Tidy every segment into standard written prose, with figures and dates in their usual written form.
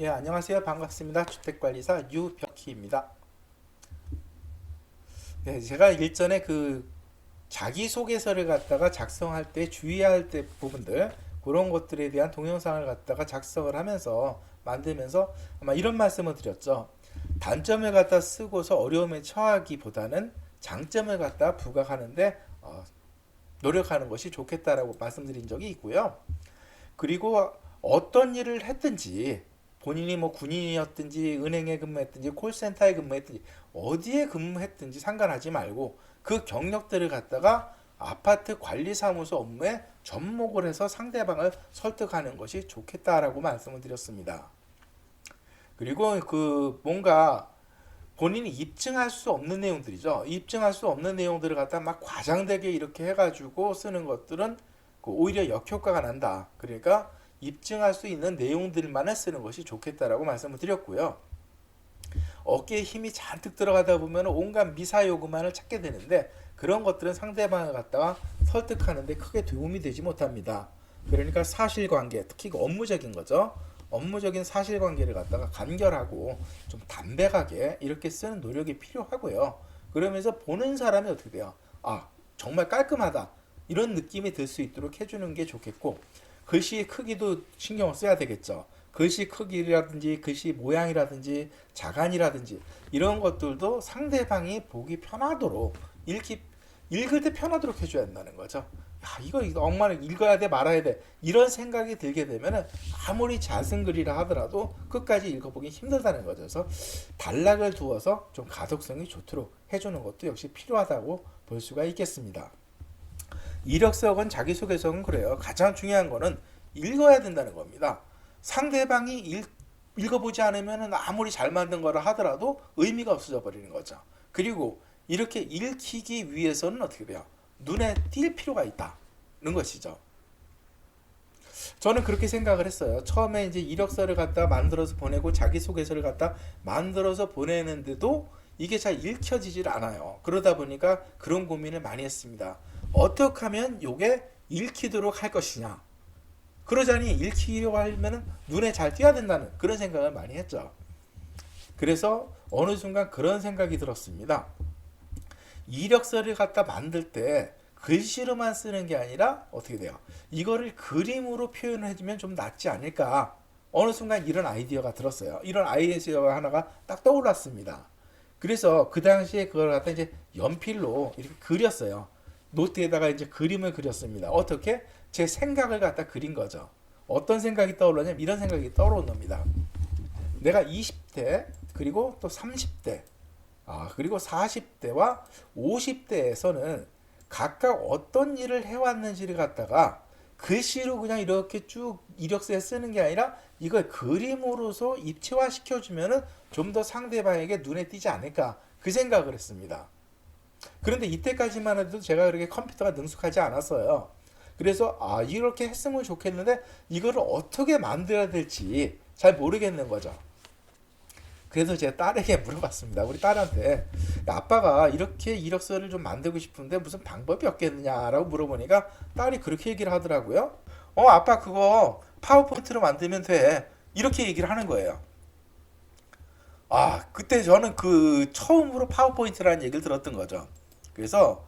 예, 안녕하세요. 반갑습니다. 주택관리사 유벽희입니다. 네, 제가 일전에 자기소개서를 갖다가 작성할 때 주의할 때 부분들, 그런 것들에 대한 동영상을 갖다가 작성을 하면서 만들면서 아마 이런 말씀을 드렸죠. 단점을 갖다 쓰고서 어려움에 처하기보다는 장점을 갖다 부각하는데 노력하는 것이 좋겠다라고 말씀드린 적이 있고요. 그리고 어떤 일을 했든지 본인이 뭐 군인이었든지 은행에 근무했든지 콜센터에 근무했든지 어디에 근무했든지 상관하지 말고 그 경력들을 갖다가 아파트 관리사무소 업무에 접목을 해서 상대방을 설득하는 것이 좋겠다라고 말씀을 드렸습니다. 그리고 뭔가 본인이 입증할 수 없는 내용들이죠. 입증할 수 없는 내용들을 갖다 막 과장되게 이렇게 해가지고 쓰는 것들은 오히려 역효과가 난다. 그러니까 입증할 수 있는 내용들만을 쓰는 것이 좋겠다라고 말씀을 드렸고요. 어깨에 힘이 잔뜩 들어가다 보면 온갖 미사요구만을 찾게 되는데 그런 것들은 상대방을 갖다가 설득하는데 크게 도움이 되지 못합니다. 그러니까 사실관계, 특히 업무적인 거죠. 업무적인 사실관계를 갖다가 간결하고 좀 담백하게 이렇게 쓰는 노력이 필요하고요. 그러면서 보는 사람이 어떻게 돼요? 아, 정말 깔끔하다. 이런 느낌이 들 수 있도록 해주는 게 좋겠고, 글씨의 크기도 신경을 써야 되겠죠. 글씨 크기라든지 글씨 모양이라든지 자간이라든지 이런 것들도 상대방이 보기 편하도록 읽을 때 편하도록 해줘야 된다는 거죠. 야, 이거 엄마는 읽어야 돼 말아야 돼 이런 생각이 들게 되면 아무리 작은 글이라 하더라도 끝까지 읽어보기 힘들다는 거죠. 그래서 단락을 두어서 좀 가독성이 좋도록 해주는 것도 역시 필요하다고 볼 수가 있겠습니다. 이력서건 자기소개서건 그래요. 가장 중요한 거는 읽어야 된다는 겁니다. 상대방이 읽어보지 않으면 아무리 잘 만든 거라 하더라도 의미가 없어져 버리는 거죠. 그리고 이렇게 읽히기 위해서는 어떻게 돼요? 눈에 띌 필요가 있다는 것이죠. 저는 그렇게 생각을 했어요. 처음에 이제 이력서를 갖다 만들어서 보내고 자기소개서를 갖다 만들어서 보내는데도 이게 잘 읽혀지질 않아요. 그러다 보니까 그런 고민을 많이 했습니다. 어떻게 하면 이게 읽히도록 할 것이냐. 그러자니 읽히려고 하면 눈에 잘 띄어야 된다는 그런 생각을 많이 했죠. 그래서 어느 순간 그런 생각이 들었습니다. 이력서를 갖다 만들 때 글씨로만 쓰는 게 아니라 어떻게 돼요? 이거를 그림으로 표현을 해주면 좀 낫지 않을까. 어느 순간 이런 아이디어가 들었어요. 이런 아이디어가 하나가 딱 떠올랐습니다. 그래서 그 당시에 그걸 갖다 이제 연필로 이렇게 그렸어요. 노트에다가 이제 그림을 그렸습니다. 어떻게? 제 생각을 갖다 그린 거죠. 어떤 생각이 떠올랐냐면 이런 생각이 떠오르는 겁니다. 내가 20대 그리고 또 30대 그리고 40대와 50대에서는 각각 어떤 일을 해왔는지를 갖다가 글씨로 그냥 이렇게 쭉 이력서에 쓰는 게 아니라 이걸 그림으로서 입체화 시켜주면은 좀 더 상대방에게 눈에 띄지 않을까 그 생각을 했습니다. 그런데 이때까지만 해도 제가 그렇게 컴퓨터가 능숙하지 않았어요. 그래서 이렇게 했으면 좋겠는데 이거를 어떻게 만들어야 될지 잘 모르겠는 거죠. 그래서 제가 딸에게 물어봤습니다. 우리 딸한테 아빠가 이렇게 이력서를 좀 만들고 싶은데 무슨 방법이 없겠느냐라고 물어보니까 딸이 그렇게 얘기를 하더라고요. 아빠 그거 파워포인트로 만들면 돼. 이렇게 얘기를 하는 거예요. 그때 저는 처음으로 파워포인트라는 얘기를 들었던 거죠. 그래서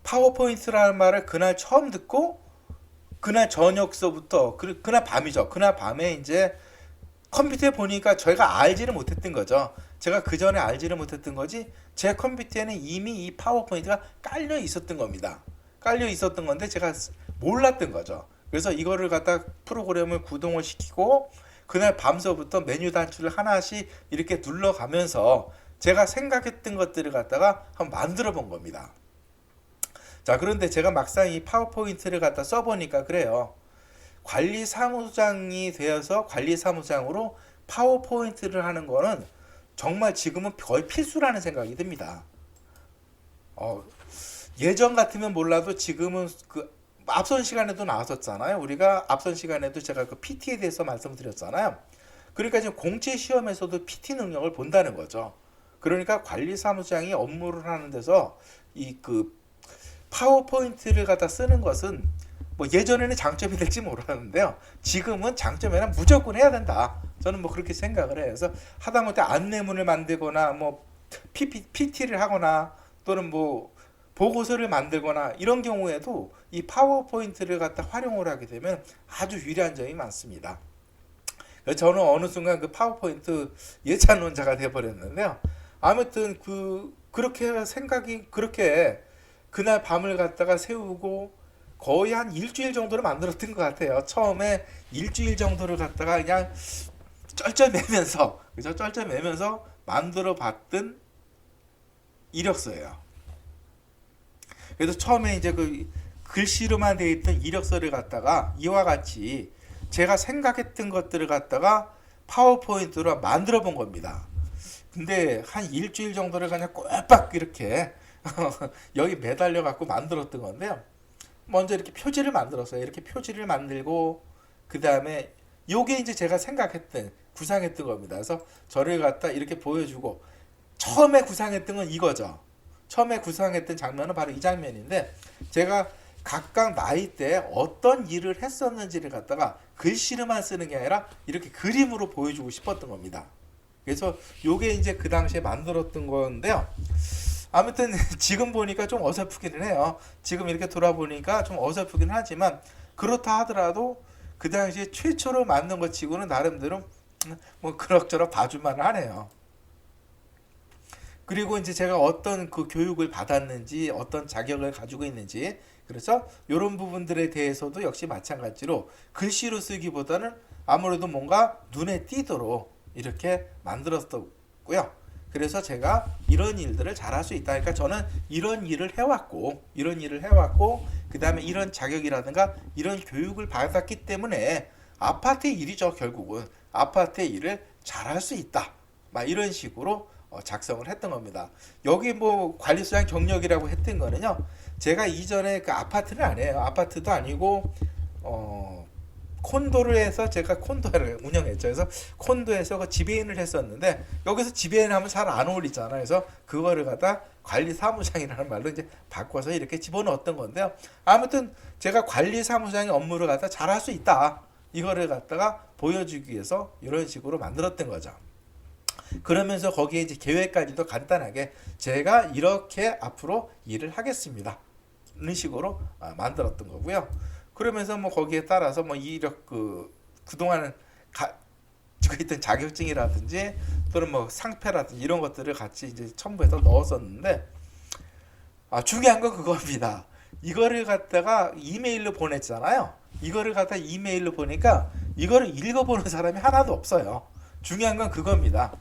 파워포인트라는 말을 그날 처음 듣고 그날 저녁서부터 그날 밤이죠. 그날 밤에 이제 컴퓨터에 보니까 저희가 알지를 못했던 거죠. 제가 그 전에 알지를 못했던 거지 제 컴퓨터에는 이미 이 파워포인트가 깔려 있었던 겁니다. 깔려 있었던 건데 제가 몰랐던 거죠. 그래서 이거를 갖다 프로그램을 구동을 시키고 그날 밤서부터 메뉴 단추를 하나씩 이렇게 눌러가면서 제가 생각했던 것들을 갖다가 한번 만들어 본 겁니다. 자, 그런데 제가 막상 이 파워포인트를 갖다 써보니까 그래요. 관리사무장이 되어서 관리사무장으로 파워포인트를 하는 거는 정말 지금은 거의 필수라는 생각이 듭니다. 예전 같으면 몰라도 지금은 앞선 시간에도 나왔었잖아요. 우리가 앞선 시간에도 제가 PT에 대해서 말씀드렸잖아요. 그러니까 지금 공채 시험에서도 PT 능력을 본다는 거죠. 그러니까 관리사무장이 업무를 하는 데서 파워포인트를 갖다 쓰는 것은 뭐 예전에는 장점이 될지 몰랐는데요. 지금은 장점에는 무조건 해야 된다. 저는 뭐 그렇게 생각을 해요. 그래서 하다못해 안내문을 만들거나 뭐 PPT를 하거나 또는 뭐 보고서를 만들거나 이런 경우에도 이 파워포인트를 갖다 활용을 하게 되면 아주 유리한 점이 많습니다. 그래서 저는 어느 순간 그 파워포인트 예찬론자가 돼버렸는데요. 아무튼 그렇게 생각이 그렇게 그날 밤을 갖다가 세우고 거의 한 일주일 정도를 만들었던 것 같아요. 처음에 일주일 정도를 갖다가 그냥 쩔쩔매면서 그죠? 쩔쩔매면서 만들어 봤던 이력서예요. 그래서 처음에 이제 그 글씨로만 되어 있던 이력서를 갖다가 이와 같이 제가 생각했던 것들을 갖다가 파워포인트로 만들어 본 겁니다. 근데 한 일주일 정도를 그냥 꼬박 이렇게 여기 매달려 갖고 만들었던 건데요. 먼저 이렇게 표지를 만들었어요. 이렇게 표지를 만들고 그 다음에 요게 이제 제가 생각했던 구상했던 겁니다. 그래서 저를 갖다 이렇게 보여주고 처음에 구상했던 건 이거죠. 처음에 구상했던 장면은 바로 이 장면인데 제가 각각 나이대에 어떤 일을 했었는지를 갖다가 글씨로만 쓰는 게 아니라 이렇게 그림으로 보여주고 싶었던 겁니다. 그래서 요게 이제 그 당시에 만들었던 건데요. 아무튼 지금 보니까 좀 어설프기는 해요. 지금 이렇게 돌아보니까 좀 어설프긴 하지만 그렇다 하더라도 그 당시에 최초로 만든 것 치고는 나름대로 뭐 그럭저럭 봐줄만 하네요. 그리고 이제 제가 어떤 그 교육을 받았는지 어떤 자격을 가지고 있는지 그래서 이런 부분들에 대해서도 역시 마찬가지로 글씨로 쓰기보다는 아무래도 뭔가 눈에 띄도록 이렇게 만들었고요. 그래서 제가 이런 일들을 잘할 수 있다. 그러니까 저는 이런 일을 해왔고 그 다음에 이런 자격이라든가 이런 교육을 받았기 때문에 아파트의 일이죠. 결국은 아파트의 일을 잘할 수 있다. 막 이런 식으로 작성을 했던 겁니다. 여기 뭐 관리소장 경력이라고 했던 거는요. 제가 이전에 그 아파트는 아니에요. 아파트도 아니고 콘도를 해서 제가 콘도를 운영했죠. 그래서 콘도에서 그 지배인을 했었는데 여기서 지배인 하면 잘 안 어울리잖아요. 그래서 그거를 갖다 관리사무장이라는 말로 이제 바꿔서 이렇게 집어넣었던 건데요. 아무튼 제가 관리사무장의 업무를 갖다 잘할 수 있다. 이거를 갖다가 보여주기 위해서 이런 식으로 만들었던 거죠. 그러면서 거기에 이제 계획까지도 간단하게 제가 이렇게 앞으로 일을 하겠습니다. 이런 식으로 만들었던 거고요. 그러면서 뭐 거기에 따라서 뭐 이력 그동안 가지고 있던 자격증이라든지 또는 뭐 상패라든지 이런 것들을 같이 이제 첨부해서 넣었었는데 중요한 건 그겁니다. 이거를 갖다가 이메일로 보냈잖아요. 이거를 갖다 이메일로 보니까 이거를 읽어보는 사람이 하나도 없어요. 중요한 건 그겁니다.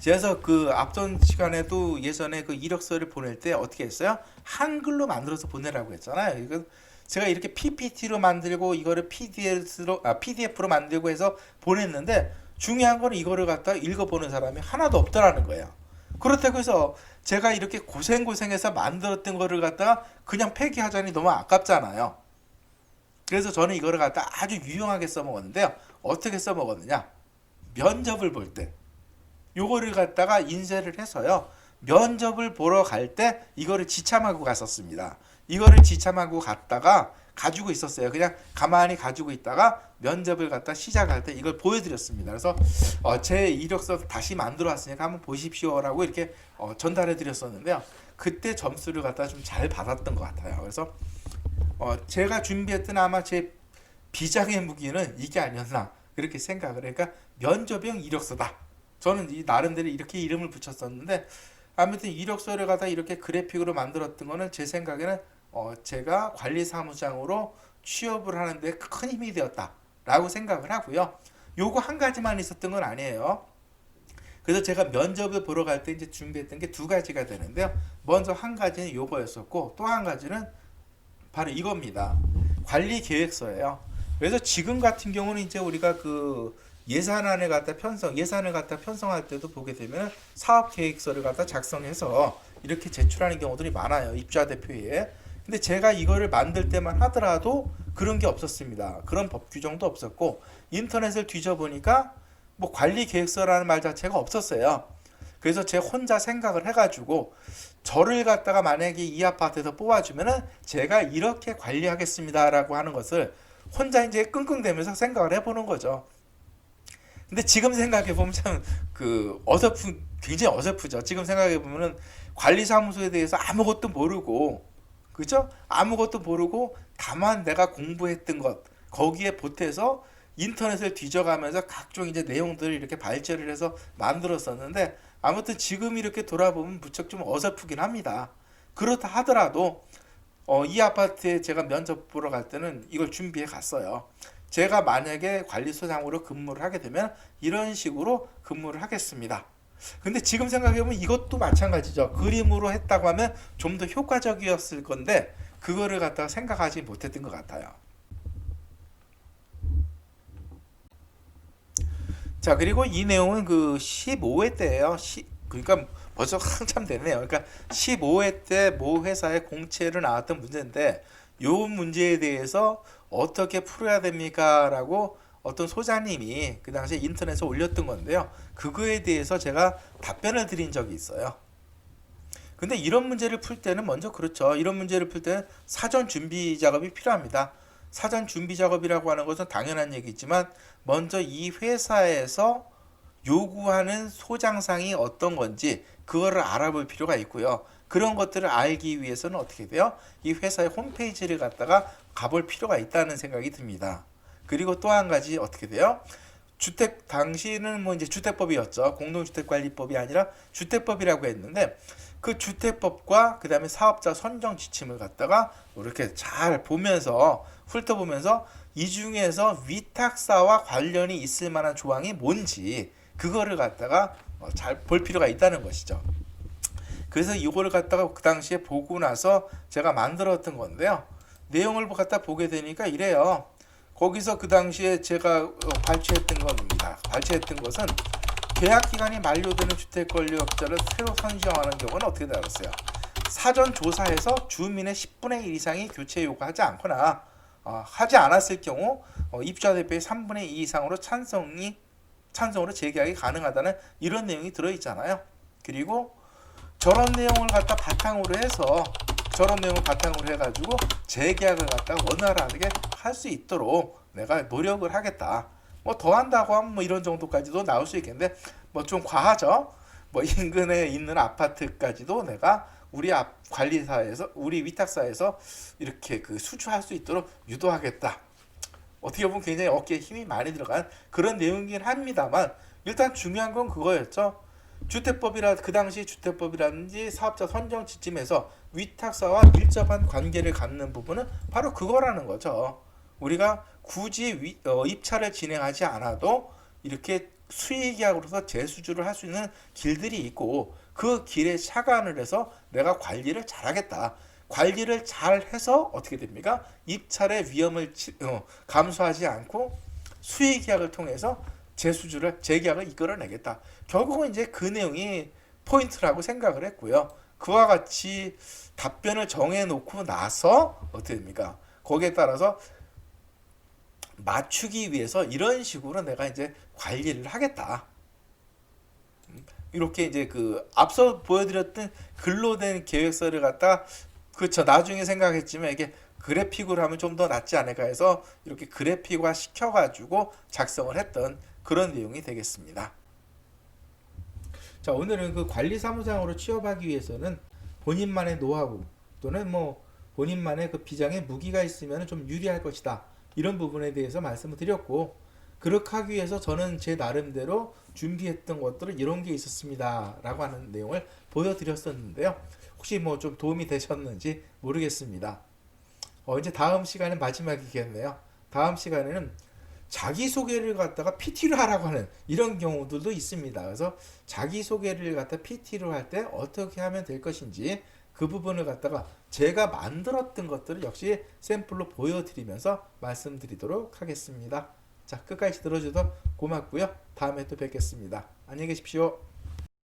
그래서 그 앞전 시간에도 예전에 그 이력서를 보낼 때 어떻게 했어요? 한글로 만들어서 보내라고 했잖아요. 이건 제가 이렇게 PPT로 만들고 이거를 PDF로 만들고 해서 보냈는데 중요한 건 이거를 갖다 읽어보는 사람이 하나도 없더라는 거예요. 그렇다고 해서 제가 이렇게 고생해서 만들었던 거를 갖다가 그냥 폐기하자니 너무 아깝잖아요. 그래서 저는 이거를 갖다 아주 유용하게 써먹었는데요. 어떻게 써먹었느냐? 면접을 볼 때 요거를 갖다가 인쇄를 해서요. 면접을 보러 갈 때 이거를 지참하고 갔었습니다. 이거를 지참하고 갔다가 가지고 있었어요. 그냥 가만히 가지고 있다가 면접을 갖다 시작할 때 이걸 보여드렸습니다. 그래서 제 이력서 다시 만들어 왔으니까 한번 보십시오라고 이렇게 전달해 드렸었는데요. 그때 점수를 갖다 좀 잘 받았던 것 같아요. 그래서 제가 준비했던 아마 제 비장의 무기는 이게 아니었나 그렇게 생각을 그러니까 면접형 이력서다. 저는 이 나름대로 이렇게 이름을 붙였었는데 아무튼 이력서를 갖다 이렇게 그래픽으로 만들었던 거는 제 생각에는 제가 관리사무장으로 취업을 하는데 큰 힘이 되었다라고 생각을 하고요. 요거 한 가지만 있었던 건 아니에요. 그래서 제가 면접을 보러 갈 때 이제 준비했던 게 두 가지가 되는데요. 먼저 한 가지는 요거였었고 또 한 가지는 바로 이겁니다. 관리 계획서예요. 그래서 지금 같은 경우는 이제 우리가 그 예산을 갖다 편성할 때도 보게 되면 사업 계획서를 갖다 작성해서 이렇게 제출하는 경우들이 많아요. 입주자 대표회에. 근데 제가 이거를 만들 때만 하더라도 그런 게 없었습니다. 그런 법 규정도 없었고 인터넷을 뒤져보니까 뭐 관리 계획서라는 말 자체가 없었어요. 그래서 제 혼자 생각을 해가지고 저를 갖다가 만약에 이 아파트에서 뽑아주면은 제가 이렇게 관리하겠습니다라고 하는 것을 혼자 이제 끙끙대면서 생각을 해보는 거죠. 근데 지금 생각해 보면 참 그 굉장히 어설프죠. 지금 생각해 보면은 관리사무소에 대해서 아무것도 모르고, 그죠? 아무것도 모르고 다만 내가 공부했던 것 거기에 보태서 인터넷을 뒤져가면서 각종 이제 내용들을 이렇게 발제를 해서 만들었었는데, 아무튼 지금 이렇게 돌아보면 무척 좀 어설프긴 합니다. 그렇다 하더라도 이 아파트에 제가 면접 보러 갈 때는 이걸 준비해 갔어요. 제가 만약에 관리소장으로 근무를 하게 되면 이런 식으로 근무를 하겠습니다. 근데 지금 생각해보면 이것도 마찬가지죠. 그림으로 했다고 하면 좀 더 효과적이었을 건데 그거를 갖다가 생각하지 못했던 것 같아요. 자, 그리고 이 내용은 그 15회 때예요. 그러니까 벌써 한참 됐네요. 그러니까 15회 때 모 회사의 공채로 나왔던 문제인데, 요 문제에 대해서 어떻게 풀어야 됩니까? 라고 어떤 소장님이 그 당시에 인터넷에 올렸던 건데요. 그거에 대해서 제가 답변을 드린 적이 있어요. 근데 이런 문제를 풀 때는 먼저, 그렇죠, 이런 문제를 풀 때는 사전 준비 작업이 필요합니다. 사전 준비 작업이라고 하는 것은 당연한 얘기지만 먼저 이 회사에서 요구하는 소장상이 어떤 건지 그거를 알아볼 필요가 있고요. 그런 것들을 알기 위해서는 어떻게 돼요? 이 회사의 홈페이지를 갖다가 가볼 필요가 있다는 생각이 듭니다. 그리고 또 한 가지 어떻게 돼요? 주택 당시는 뭐 이제 주택법이었죠. 공동주택관리법이 아니라 주택법이라고 했는데, 그 주택법과 그 다음에 사업자 선정 지침을 갖다가 이렇게 잘 보면서 훑어보면서 이 중에서 위탁사와 관련이 있을 만한 조항이 뭔지 그거를 갖다가 잘 볼 필요가 있다는 것이죠. 그래서 이거를 갖다가 그 당시에 보고 나서 제가 만들었던 건데요. 내용을 갖다 보게 되니까 이래요. 거기서 그 당시에 제가 발췌했던 겁니다. 발췌했던 것은 계약 기간이 만료되는 주택권리업자를 새로 선정하는 경우는 어떻게 되었어요? 사전 조사에서 주민의 10분의 1 이상이 교체 요구하지 않거나 하지 않았을 경우 입주자 대표의 3분의 2 이상으로 찬성으로 재계약이 가능하다는 이런 내용이 들어있잖아요. 그리고 저런 내용을 갖다 바탕으로 해가지고 재계약을 갖다가 원활하게 할 수 있도록 내가 노력을 하겠다. 뭐 더 한다고 하면 뭐 이런 정도까지도 나올 수 있겠는데 뭐 좀 과하죠. 뭐 인근에 있는 아파트까지도 내가 우리 관리사에서, 우리 위탁사에서 이렇게 그 수주할 수 있도록 유도하겠다. 어떻게 보면 굉장히 어깨에 힘이 많이 들어간 그런 내용이긴 합니다만, 일단 중요한 건 그거였죠. 그 당시 주택법이라든지 사업자 선정 지침에서 위탁사와 밀접한 관계를 갖는 부분은 바로 그거라는 거죠. 우리가 굳이 입찰을 진행하지 않아도 이렇게 수의계약으로서 재수주를 할 수 있는 길들이 있고, 그 길에 착안을 해서 내가 관리를 잘하겠다. 관리를 잘 해서 어떻게 됩니까? 입찰의 위험을 감수하지 않고 수의계약을 통해서 재계약을 이끌어내겠다. 결국은 이제 그 내용이 포인트라고 생각을 했고요. 그와 같이 답변을 정해놓고 나서 어떻게 됩니까? 거기에 따라서 맞추기 위해서 이런 식으로 내가 이제 관리를 하겠다. 이렇게 이제 그 앞서 보여드렸던 글로 된 계획서를 갖다, 그렇죠, 나중에 생각했지만 이게 그래픽으로 하면 좀 더 낫지 않을까 해서 이렇게 그래픽화 시켜가지고 작성을 했던 그런 내용이 되겠습니다. 자, 오늘은 그 관리사무장으로 취업하기 위해서는 본인만의 노하우 또는 뭐 본인만의 그 비장의 무기가 있으면 좀 유리할 것이다. 이런 부분에 대해서 말씀을 드렸고, 그렇게 하기 위해서 저는 제 나름대로 준비했던 것들은 이런 게 있었습니다 라고 하는 내용을 보여드렸었는데요. 혹시 뭐 좀 도움이 되셨는지 모르겠습니다. 이제 다음 시간은 마지막이겠네요. 다음 시간에는 자기소개를 갖다가 PT로 하라고 하는 이런 경우들도 있습니다. 그래서 자기소개를 갖다 PT로 할 때 어떻게 하면 될 것인지 그 부분을 갖다가 제가 만들었던 것들을 역시 샘플로 보여드리면서 말씀드리도록 하겠습니다. 자, 끝까지 들어주셔서 고맙고요. 다음에 또 뵙겠습니다. 안녕히 계십시오.